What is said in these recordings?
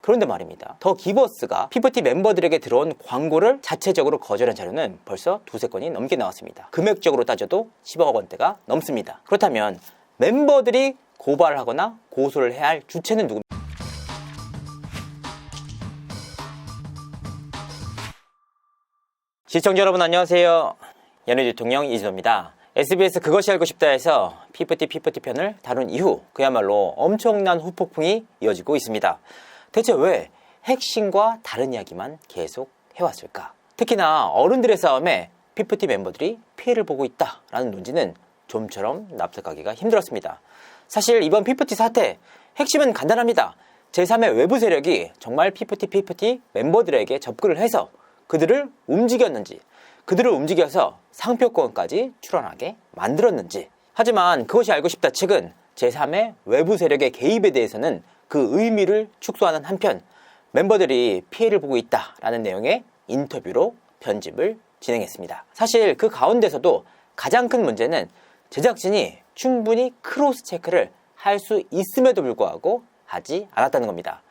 그런데 말입니다. 더 기버스가 피프티 멤버들에게 들어온 광고를 자체적으로 거절한 자료는 벌써 두세 건이 넘게 나왔습니다. 금액적으로 따져도 10억 원대가 넘습니다. 그렇다면 멤버들이 고발을 하거나 고소를 해야 할 주체는 누굽니까? 시청자 여러분 안녕하세요. 연예 대통령 이진호입니다. SBS 그것이 알고 싶다에서 피프티 편을 다룬 이후 그야말로 엄청난 후폭풍이 이어지고 있습니다. 대체 왜 핵심과 다른 이야기만 계속 해왔을까? 특히나 어른들의 싸움에 피프티 멤버들이 피해를 보고 있다라는 논지는 좀처럼 납득하기가 힘들었습니다. 사실 이번 피프티 사태 핵심은 간단합니다. 제3의 외부 세력이 정말 피프티 멤버들에게 접근을 해서 그들을 움직였는지, 그들을 움직여서 상표권까지 출원하게 만들었는지. 하지만 그것이 알고 싶다 측은 제3의 외부 세력의 개입에 대해서는 그 의미를 축소하는 한편 멤버들이 피해를 보고 있다라는 내용의 인터뷰로 편집을 진행했습니다. 사실 그 가운데서도 가장 큰 문제는 제작진이 충분히 크로스 체크를 할 수 있음에도 불구하고 하지 않았다는 겁니다.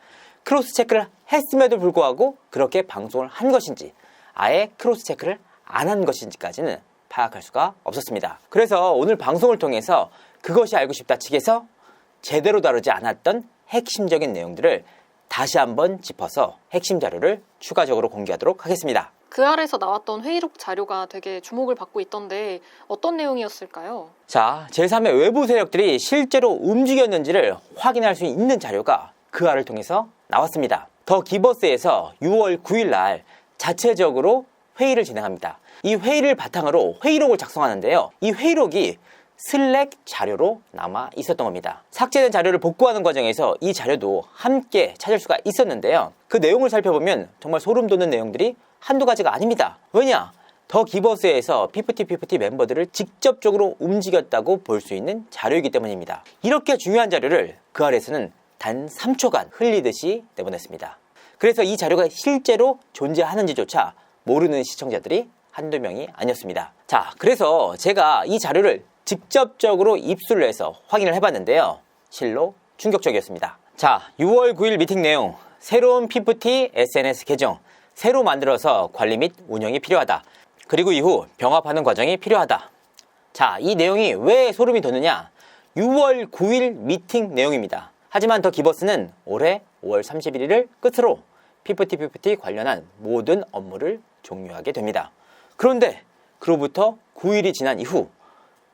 크로스 체크를 했음에도 불구하고 그렇게 방송을 한 것인지 아예 크로스 체크를 안 한 것인지까지는 파악할 수가 없었습니다. 그래서 오늘 방송을 통해서 그것이 알고 싶다 측에서 제대로 다루지 않았던 핵심적인 내용들을 다시 한번 짚어서 핵심 자료를 추가적으로 공개하도록 하겠습니다. 그 아래서 나왔던 회의록 자료가 되게 주목을 받고 있던데 어떤 내용이었을까요? 자, 제3의 외부 세력들이 실제로 움직였는지를 확인할 수 있는 자료가 그 아를 통해서 나왔습니다. 더 기버스에서 6월 9일 날 자체적으로 회의를 진행합니다. 이 회의를 바탕으로 회의록을 작성하는데요. 이 회의록이 슬랙 자료로 남아 있었던 겁니다. 삭제된 자료를 복구하는 과정에서 이 자료도 함께 찾을 수가 있었는데요. 그 내용을 살펴보면 정말 소름 돋는 내용들이 한두 가지가 아닙니다. 왜냐? 더 기버스에서 피프티 멤버들을 직접적으로 움직였다고 볼 수 있는 자료이기 때문입니다. 이렇게 중요한 자료를 그 아래서는 단 3초간 흘리듯이 내보냈습니다. 그래서 이 자료가 실제로 존재하는지조차 모르는 시청자들이 한두 명이 아니었습니다. 자, 그래서 제가 이 자료를 직접적으로 입수를 해서 확인을 해봤는데요. 실로 충격적이었습니다. 자, 6월 9일 미팅 내용. 새로운 피프티 SNS 계정 새로 만들어서 관리 및 운영이 필요하다. 그리고 이후 병합하는 과정이 필요하다. 자, 이 내용이 왜 소름이 돋느냐? 6월 9일 미팅 내용입니다. 하지만 더 기버스는 올해 5월 31일을 끝으로 피프티 관련한 모든 업무를 종료하게 됩니다. 그런데 그로부터 9일이 지난 이후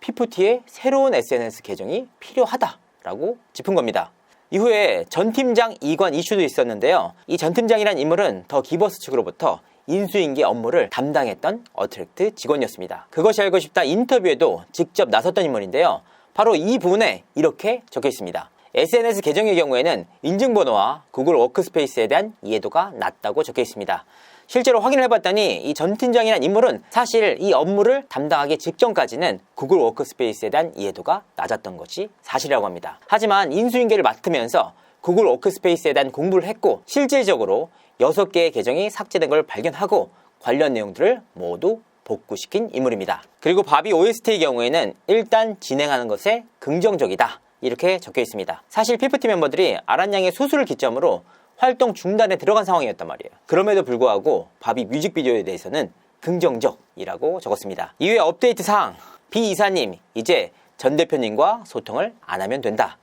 피프티의 새로운 SNS 계정이 필요하다라고 짚은 겁니다. 이후에 전 팀장 이관 이슈도 있었는데요. 이 전 팀장이란 인물은 더 기버스 측으로부터 인수인계 업무를 담당했던 어트랙트 직원이었습니다. 그것이 알고 싶다 인터뷰에도 직접 나섰던 인물인데요. 바로 이 부분에 이렇게 적혀 있습니다. SNS 계정의 경우에는 인증번호와 구글 워크스페이스에 대한 이해도가 낮다고 적혀 있습니다. 실제로 확인을 해봤더니 이 전 팀장이라는 인물은 사실 이 업무를 담당하기 직전까지는 구글 워크스페이스에 대한 이해도가 낮았던 것이 사실이라고 합니다. 하지만 인수인계를 맡으면서 구글 워크스페이스에 대한 공부를 했고 실질적으로 6개의 계정이 삭제된 걸 발견하고 관련 내용들을 모두 복구시킨 인물입니다. 그리고 바비 OST의 경우에는 일단 진행하는 것에 긍정적이다. 이렇게 적혀 있습니다. 사실 피프티 멤버들이 아란양의 수술을 기점으로 활동 중단에 들어간 상황이었단 말이에요. 그럼에도 불구하고 바비 뮤직비디오에 대해서는 긍정적이라고 적었습니다. 이후에 업데이트 사항, 비 이사님 이제 전 대표님과 소통을 안 하면 된다.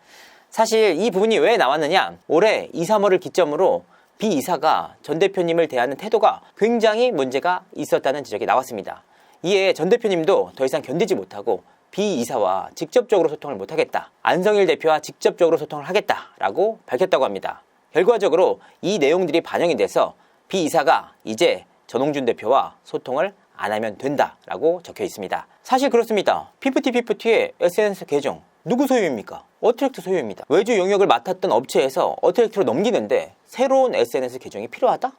사실 이 부분이 왜 나왔느냐? 올해 2, 3월을 기점으로 비 이사가 전 대표님을 대하는 태도가 굉장히 문제가 있었다는 지적이 나왔습니다. 이에 전 대표님도 더 이상 견디지 못하고 비 이사와 직접적으로 소통을 못하겠다. 안성일 대표와 직접적으로 소통을 하겠다라고 밝혔다고 합니다. 결과적으로 이 내용들이 반영이 돼서 비 이사가 이제 전홍준 대표와 소통을 안 하면 된다라고 적혀 있습니다. 사실 그렇습니다. 피프티의 SNS 계정 누구 소유입니까? 어트랙트 소유입니다. 외주 용역을 맡았던 업체에서 어트랙트로 넘기는데 새로운 SNS 계정이 필요하다?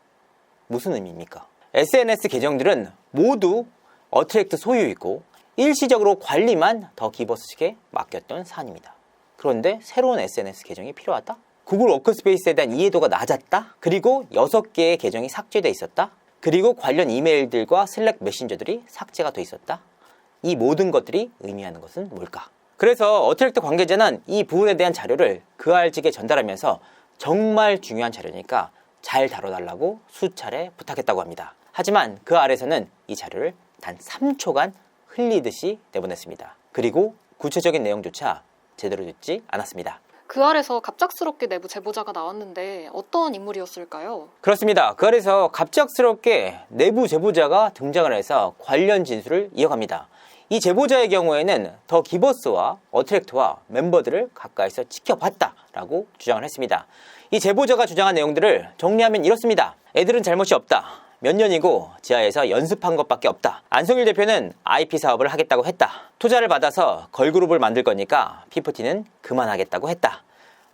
무슨 의미입니까? SNS 계정들은 모두 어트랙트 소유이고 일시적으로 관리만 더 기버스 측에 맡겼던 사안입니다. 그런데 새로운 SNS 계정이 필요하다? 구글 워크스페이스에 대한 이해도가 낮았다? 그리고 6개의 계정이 삭제되어 있었다? 그리고 관련 이메일들과 슬랙 메신저들이 삭제가 돼 있었다? 이 모든 것들이 의미하는 것은 뭘까? 그래서 어트랙트 관계자는 이 부분에 대한 자료를 그 알직에 전달하면서 정말 중요한 자료니까 잘 다뤄달라고 수차례 부탁했다고 합니다. 하지만 그 아래서는 이 자료를 단 3초간 흘리듯이 내보냈습니다. 그리고 구체적인 내용조차 제대로 듣지 않았습니다. 그 아래서 갑작스럽게 내부 제보자가 나왔는데 어떤 인물이었을까요? 그렇습니다. 그 아래서 갑작스럽게 내부 제보자가 등장을 해서 관련 진술을 이어갑니다. 이 제보자의 경우에는 더 기버스와 어트랙트와 멤버들을 가까이서 지켜봤다라고 주장을 했습니다. 이 제보자가 주장한 내용들을 정리하면 이렇습니다. 애들은 잘못이 없다. 몇 년이고 지하에서 연습한 것밖에 없다. 안성일 대표는 IP 사업을 하겠다고 했다. 투자를 받아서 걸그룹을 만들 거니까 피프티는 그만하겠다고 했다.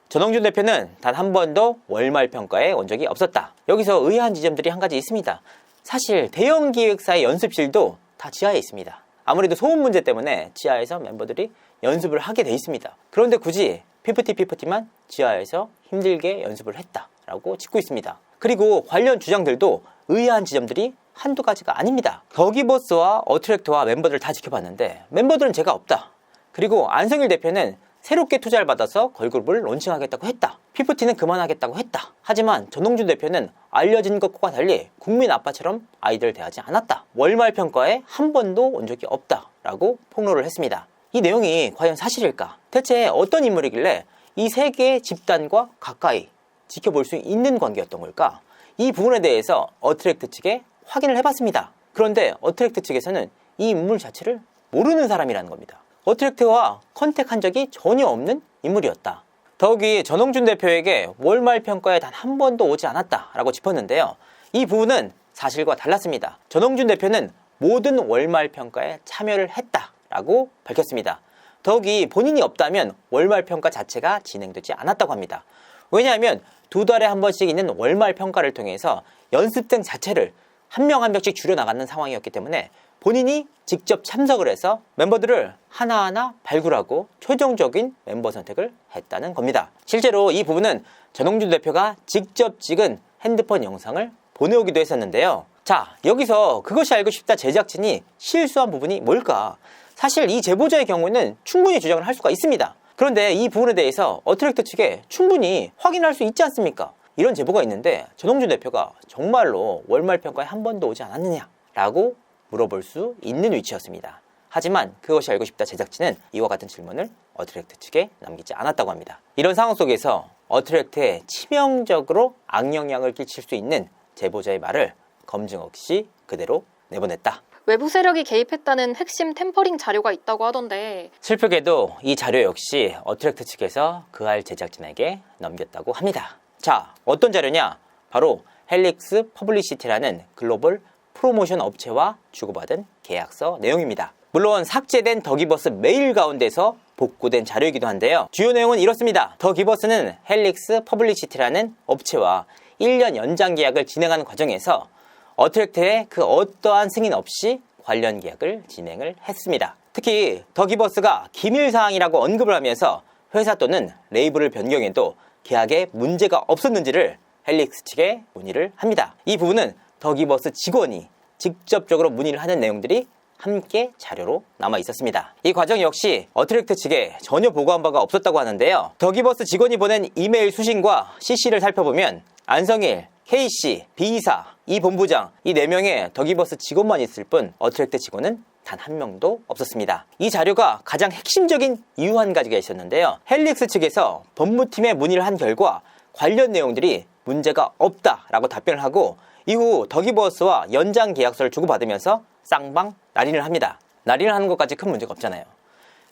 전홍준 대표는 단 한 번도 월말 평가에 온 적이 없었다. 여기서 의아한 지점들이 한 가지 있습니다. 사실 대형 기획사의 연습실도 다 지하에 있습니다. 아무래도 소음 문제 때문에 지하에서 멤버들이 연습을 하게 돼 있습니다. 그런데 굳이 피프티만 지하에서 힘들게 연습을 했다라고 짚고 있습니다. 그리고 관련 주장들도 의아한 지점들이 한두 가지가 아닙니다. 더기버스와 어트랙트와 멤버들을 다 지켜봤는데 멤버들은 제가 없다. 그리고 안성일 대표는 새롭게 투자를 받아서 걸그룹을 론칭하겠다고 했다. 피프티는 그만하겠다고 했다. 하지만 전홍준 대표는 알려진 것과 달리 국민 아빠처럼 아이들 대하지 않았다. 월말 평가에 한 번도 온 적이 없다. 라고 폭로를 했습니다. 이 내용이 과연 사실일까? 대체 어떤 인물이길래 이 세 개의 집단과 가까이 지켜볼 수 있는 관계였던 걸까? 이 부분에 대해서 어트랙트 측에 확인을 해봤습니다. 그런데 어트랙트 측에서는 이 인물 자체를 모르는 사람이라는 겁니다. 어트랙트와 컨택한 적이 전혀 없는 인물이었다. 더욱이 전홍준 대표에게 월말 평가에 단 한 번도 오지 않았다라고 짚었는데요. 이 부분은 사실과 달랐습니다. 전홍준 대표는 모든 월말 평가에 참여를 했다라고 밝혔습니다. 더욱이 본인이 없다면 월말 평가 자체가 진행되지 않았다고 합니다. 왜냐하면 2달에 한 번씩 있는 월말 평가를 통해서 연습생 자체를 한 명 한 명씩 줄여나가는 상황이었기 때문에 본인이 직접 참석을 해서 멤버들을 하나하나 발굴하고 최종적인 멤버 선택을 했다는 겁니다. 실제로 이 부분은 전홍준 대표가 직접 찍은 핸드폰 영상을 보내오기도 했었는데요. 자, 여기서 그것이 알고 싶다 제작진이 실수한 부분이 뭘까? 사실 이 제보자의 경우는 충분히 주장을 할 수가 있습니다. 그런데 이 부분에 대해서 어트랙트 측에 충분히 확인할 수 있지 않습니까? 이런 제보가 있는데 전홍준 대표가 정말로 월말 평가에 한 번도 오지 않았느냐? 라고 물어볼 수 있는 위치였습니다. 하지만 그것이 알고 싶다 제작진은 이와 같은 질문을 어트랙트 측에 남기지 않았다고 합니다. 이런 상황 속에서 어트랙트에 치명적으로 악영향을 끼칠 수 있는 제보자의 말을 검증 없이 그대로 내보냈다. 외부 세력이 개입했다는 핵심 템퍼링 자료가 있다고 하던데 슬프게도 이 자료 역시 어트랙트 측에서 그할 제작진에게 넘겼다고 합니다. 자, 어떤 자료냐? 바로 헬릭스 퍼블리시티라는 글로벌 프로모션 업체와 주고받은 계약서 내용입니다. 물론 삭제된 더기버스 메일 가운데서 복구된 자료이기도 한데요. 주요 내용은 이렇습니다. 더기버스는 헬릭스 퍼블리시티라는 업체와 1년 연장 계약을 진행하는 과정에서 어트랙트의 그 어떠한 승인 없이 관련 계약을 진행을 했습니다. 특히 더기버스가 기밀사항이라고 언급을 하면서 회사 또는 레이블을 변경해도 계약에 문제가 없었는지를 헬릭스 측에 문의를 합니다. 이 부분은 더기버스 직원이 직접적으로 문의를 하는 내용들이 함께 자료로 남아 있었습니다. 이 과정 역시 어트랙트 측에 전혀 보고한 바가 없었다고 하는데요. 더기버스 직원이 보낸 이메일 수신과 CC를 살펴보면 안성일, K씨, B이사, 이 본부장, 이 4명의 더기버스 직원만 있을 뿐 어트랙트 직원은 단 한 명도 없었습니다. 이 자료가 가장 핵심적인 이유 한 가지가 있었는데요. 헬릭스 측에서 법무팀에 문의를 한 결과 관련 내용들이 문제가 없다라고 답변을 하고 이후 더기버스와 연장 계약서를 주고받으면서 쌍방 날인을 합니다. 날인을 하는 것까지 큰 문제가 없잖아요.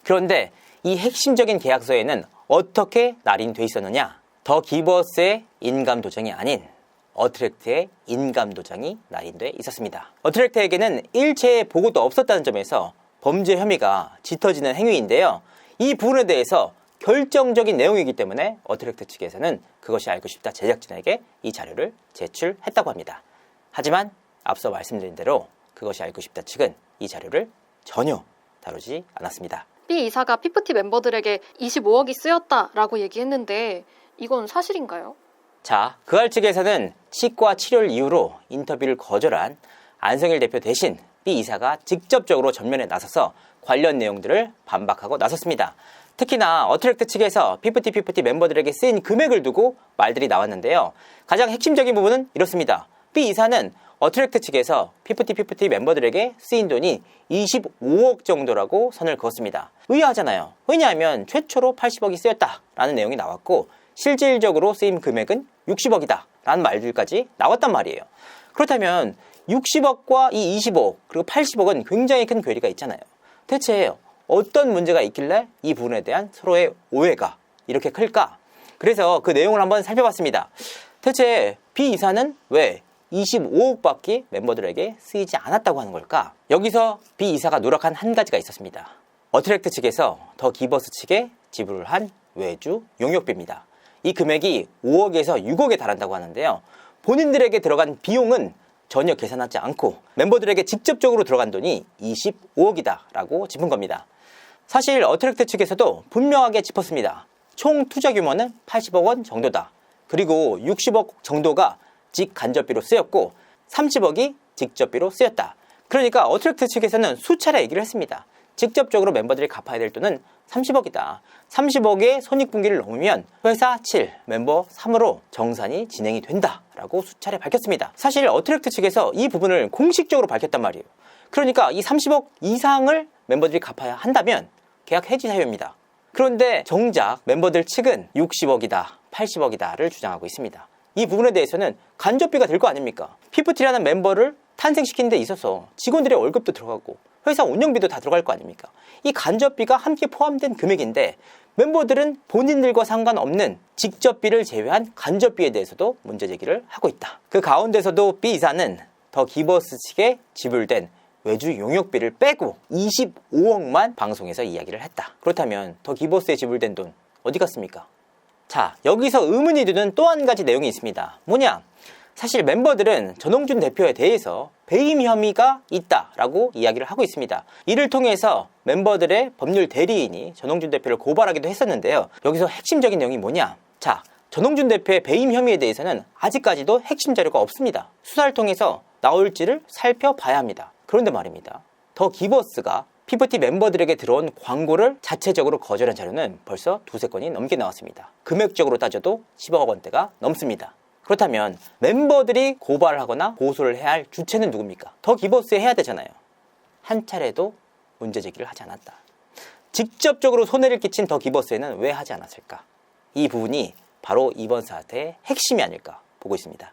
그런데 이 핵심적인 계약서에는 어떻게 날인돼 있었느냐? 더기버스의 인감 도장이 아닌 어트랙트의 인감 도장이 날인돼 있었습니다. 어트랙트에게는 일체의 보고도 없었다는 점에서 범죄 혐의가 짙어지는 행위인데요. 이 부분에 대해서 결정적인 내용이기 때문에 어트랙트 측에서는 그것이 알고 싶다 제작진에게 이 자료를 제출했다고 합니다. 하지만 앞서 말씀드린 대로 그것이 알고 싶다 측은 이 자료를 전혀 다루지 않았습니다. B 이사가 피프티 멤버들에게 25억이 쓰였다라고 얘기했는데 이건 사실인가요? 자, 그할 측에서는 치과 치료를 이유로 인터뷰를 거절한 안성일 대표 대신 B 이사가 직접적으로 전면에 나서서 관련 내용들을 반박하고 나섰습니다. 특히나 어트랙트 측에서 피프티 멤버들에게 쓰인 금액을 두고 말들이 나왔는데요. 가장 핵심적인 부분은 이렇습니다. B 이사는 어트랙트 측에서 피프티 멤버들에게 쓰인 돈이 25억 정도라고 선을 그었습니다. 의아하잖아요. 왜냐하면 최초로 80억이 쓰였다라는 내용이 나왔고 실질적으로 쓰인 금액은 60억이다 라는 말들까지 나왔단 말이에요. 그렇다면 60억과 이 25억 그리고 80억은 굉장히 큰 괴리가 있잖아요. 대체 어떤 문제가 있길래 이 부분에 대한 서로의 오해가 이렇게 클까? 그래서 그 내용을 한번 살펴봤습니다. 대체 B 이사는 왜 25억밖에 멤버들에게 쓰이지 않았다고 하는 걸까? 여기서 B 이사가 노력한 한 가지가 있었습니다. 어트랙트 측에서 더 기버스 측에 지불을 한 외주 용역비입니다. 이 금액이 5억에서 6억에 달한다고 하는데요. 본인들에게 들어간 비용은 전혀 계산하지 않고 멤버들에게 직접적으로 들어간 돈이 25억이다 라고 짚은 겁니다. 사실 어트랙트 측에서도 분명하게 짚었습니다. 총 투자 규모는 80억 원 정도다. 그리고 60억 정도가 직간접비로 쓰였고 30억이 직접비로 쓰였다. 그러니까 어트랙트 측에서는 수차례 얘기를 했습니다. 직접적으로 멤버들이 갚아야 될 돈은 30억이다. 30억의 손익분기를 넘으면 회사 7, 멤버 3으로 정산이 진행이 된다 라고 수차례 밝혔습니다. 사실 어트랙트 측에서 이 부분을 공식적으로 밝혔단 말이에요. 그러니까 이 30억 이상을 멤버들이 갚아야 한다면 계약 해지 사유입니다. 그런데 정작 멤버들 측은 60억이다, 80억이다를 주장하고 있습니다. 이 부분에 대해서는 간접비가 될 거 아닙니까? 피프티라는 멤버를 탄생시키는 데 있어서 직원들의 월급도 들어가고 회사 운영비도 다 들어갈 거 아닙니까? 이 간접비가 함께 포함된 금액인데 멤버들은 본인들과 상관없는 직접비를 제외한 간접비에 대해서도 문제 제기를 하고 있다. 그 가운데서도 B 이사는 더 기버스 측에 지불된 외주 용역비를 빼고 25억만 방송에서 이야기를 했다. 그렇다면 더 기버스에 지불된 돈 어디 갔습니까? 자, 여기서 의문이 드는 또 한 가지 내용이 있습니다. 뭐냐? 사실 멤버들은 전홍준 대표에 대해서 배임 혐의가 있다라고 이야기를 하고 있습니다. 이를 통해서 멤버들의 법률 대리인이 전홍준 대표를 고발하기도 했었는데요. 여기서 핵심적인 내용이 뭐냐? 자, 전홍준 대표의 배임 혐의에 대해서는 아직까지도 핵심 자료가 없습니다. 수사를 통해서 나올지를 살펴봐야 합니다. 그런데 말입니다. 더 기버스가 피프티 멤버들에게 들어온 광고를 자체적으로 거절한 자료는 벌써 2-3건이 넘게 나왔습니다. 금액적으로 따져도 10억 원대가 넘습니다. 그렇다면 멤버들이 고발을 하거나 고소를 해야 할 주체는 누굽니까? 더 기버스에 해야 되잖아요. 한 차례도 문제 제기를 하지 않았다. 직접적으로 손해를 끼친 더 기버스에는 왜 하지 않았을까? 이 부분이 바로 이번 사태의 핵심이 아닐까 보고 있습니다.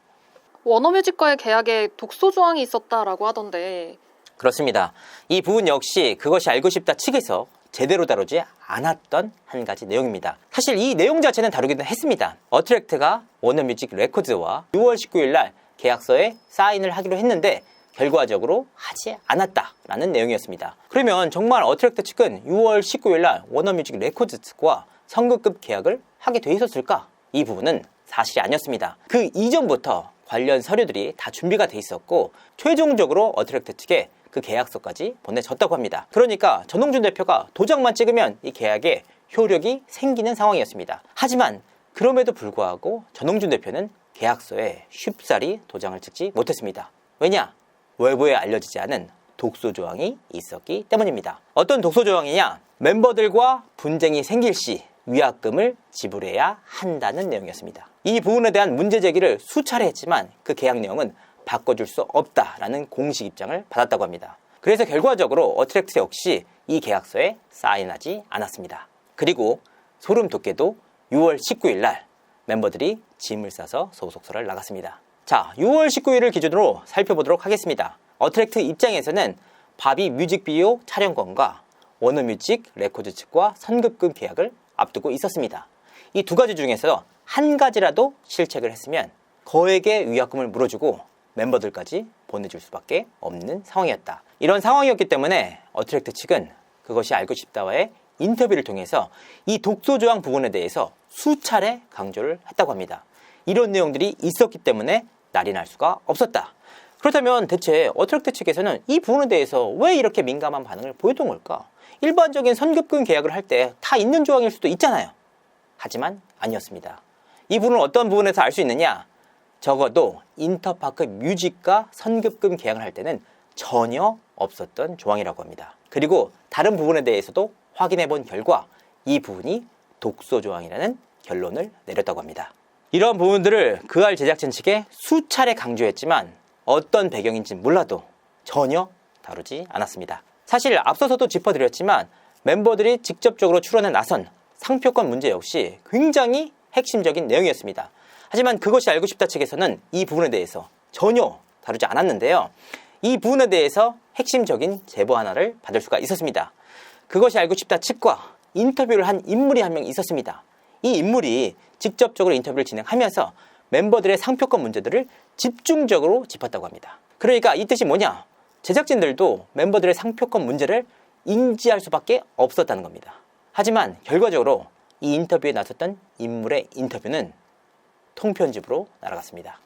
워너뮤직과의 계약에 독소 조항이 있었다라고 하던데 그렇습니다. 이 부분 역시 그것이 알고 싶다 측에서 제대로 다루지 않았던 한 가지 내용입니다. 사실 이 내용 자체는 다루기는 했습니다. 어트랙트가 워너뮤직 레코드와 6월 19일 날 계약서에 사인을 하기로 했는데 결과적으로 하지 않았다라는 내용이었습니다. 그러면 정말 어트랙트 측은 6월 19일 날 워너뮤직 레코드 측과 성급급 계약을 하게 돼 있었을까? 이 부분은 사실이 아니었습니다. 그 이전부터 관련 서류들이 다 준비가 돼 있었고 최종적으로 어트랙트 측에 그 계약서까지 보내졌다고 합니다. 그러니까 전홍준 대표가 도장만 찍으면 이 계약에 효력이 생기는 상황이었습니다. 하지만 그럼에도 불구하고 전홍준 대표는 계약서에 쉽사리 도장을 찍지 못했습니다. 왜냐? 외부에 알려지지 않은 독소 조항이 있었기 때문입니다. 어떤 독소 조항이냐? 멤버들과 분쟁이 생길 시 위약금을 지불해야 한다는 내용이었습니다. 이 부분에 대한 문제 제기를 수차례 했지만 그 계약 내용은 바꿔줄 수 없다라는 공식 입장을 받았다고 합니다. 그래서 결과적으로 어트랙트 역시 이 계약서에 사인하지 않았습니다. 그리고 소름 돋게도 6월 19일 날 멤버들이 짐을 싸서 소속사를 나갔습니다. 자, 6월 19일을 기준으로 살펴보도록 하겠습니다. 어트랙트 입장에서는 바비 뮤직비디오 촬영권과 워너뮤직 레코드 측과 선급금 계약을 앞두고 있었습니다. 이 두 가지 중에서 한 가지라도 실책을 했으면 거액의 위약금을 물어주고 멤버들까지 보내줄 수밖에 없는 상황이었다. 이런 상황이었기 때문에 어트랙트 측은 그것이 알고 싶다와의 인터뷰를 통해서 이 독소 조항 부분에 대해서 수차례 강조를 했다고 합니다. 이런 내용들이 있었기 때문에 날이 날 수가 없었다. 그렇다면 대체 어트랙트 측에서는 이 부분에 대해서 왜 이렇게 민감한 반응을 보였던 걸까? 일반적인 선급금 계약을 할 때 다 있는 조항일 수도 있잖아요. 하지만 아니었습니다. 이 부분은 어떤 부분에서 알 수 있느냐? 적어도 인터파크 뮤직과 선급금 계약을 할 때는 전혀 없었던 조항이라고 합니다. 그리고 다른 부분에 대해서도 확인해 본 결과 이 부분이 독소 조항이라는 결론을 내렸다고 합니다. 이런 부분들을 그알 제작진 측에 수차례 강조했지만 어떤 배경인지 몰라도 전혀 다루지 않았습니다. 사실 앞서서도 짚어드렸지만 멤버들이 직접적으로 출연해 나선 상표권 문제 역시 굉장히 핵심적인 내용이었습니다. 하지만 그것이 알고 싶다 측에서는 이 부분에 대해서 전혀 다루지 않았는데요. 이 부분에 대해서 핵심적인 제보 하나를 받을 수가 있었습니다. 그것이 알고 싶다 측과 인터뷰를 한 인물이 한 명 있었습니다. 이 인물이 직접적으로 인터뷰를 진행하면서 멤버들의 상표권 문제들을 집중적으로 짚었다고 합니다. 그러니까 이 뜻이 뭐냐? 제작진들도 멤버들의 상표권 문제를 인지할 수밖에 없었다는 겁니다. 하지만 결과적으로 이 인터뷰에 나섰던 인물의 인터뷰는 통편집으로 날아갔습니다.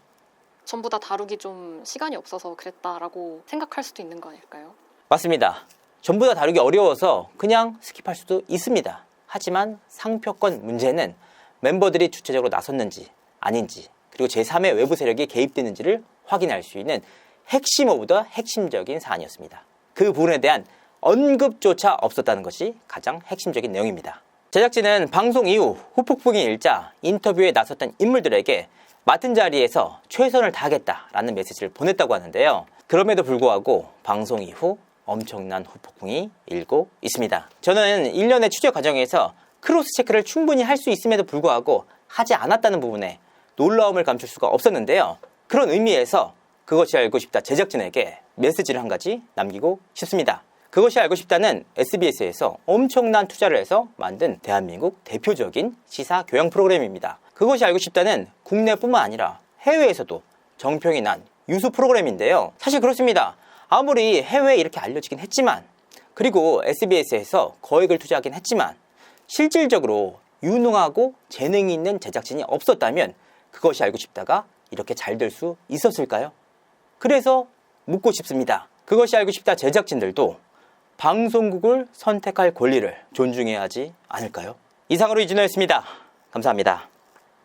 전부 다 다루기 좀 시간이 없어서 그랬다라고 생각할 수도 있는 거 아닐까요? 맞습니다. 전부 다 다루기 어려워서 그냥 스킵할 수도 있습니다. 하지만 상표권 문제는 멤버들이 주체적으로 나섰는지 아닌지 그리고 제3의 외부 세력이 개입되는지를 확인할 수 있는 핵심 오브 더 핵심적인 사안이었습니다. 그 부분에 대한 언급조차 없었다는 것이 가장 핵심적인 내용입니다. 제작진은 방송 이후 후폭풍이 일자 인터뷰에 나섰던 인물들에게 맡은 자리에서 최선을 다하겠다라는 메시지를 보냈다고 하는데요. 그럼에도 불구하고 방송 이후 엄청난 후폭풍이 일고 있습니다. 저는 1년의 취재 과정에서 크로스 체크를 충분히 할 수 있음에도 불구하고 하지 않았다는 부분에 놀라움을 감출 수가 없었는데요. 그런 의미에서 그것이 알고 싶다 제작진에게 메시지를 한 가지 남기고 싶습니다. 그것이 알고 싶다는 SBS에서 엄청난 투자를 해서 만든 대한민국 대표적인 시사 교양 프로그램입니다. 그것이 알고 싶다는 국내뿐만 아니라 해외에서도 정평이 난 유수 프로그램인데요. 사실 그렇습니다. 아무리 해외에 이렇게 알려지긴 했지만 그리고 SBS에서 거액을 투자하긴 했지만 실질적으로 유능하고 재능이 있는 제작진이 없었다면 그것이 알고 싶다가 이렇게 잘 될 수 있었을까요? 그래서 묻고 싶습니다. 그것이 알고 싶다 제작진들도 방송국을 선택할 권리를 존중해야 하지 않을까요? 이상으로 이진호였습니다. 감사합니다.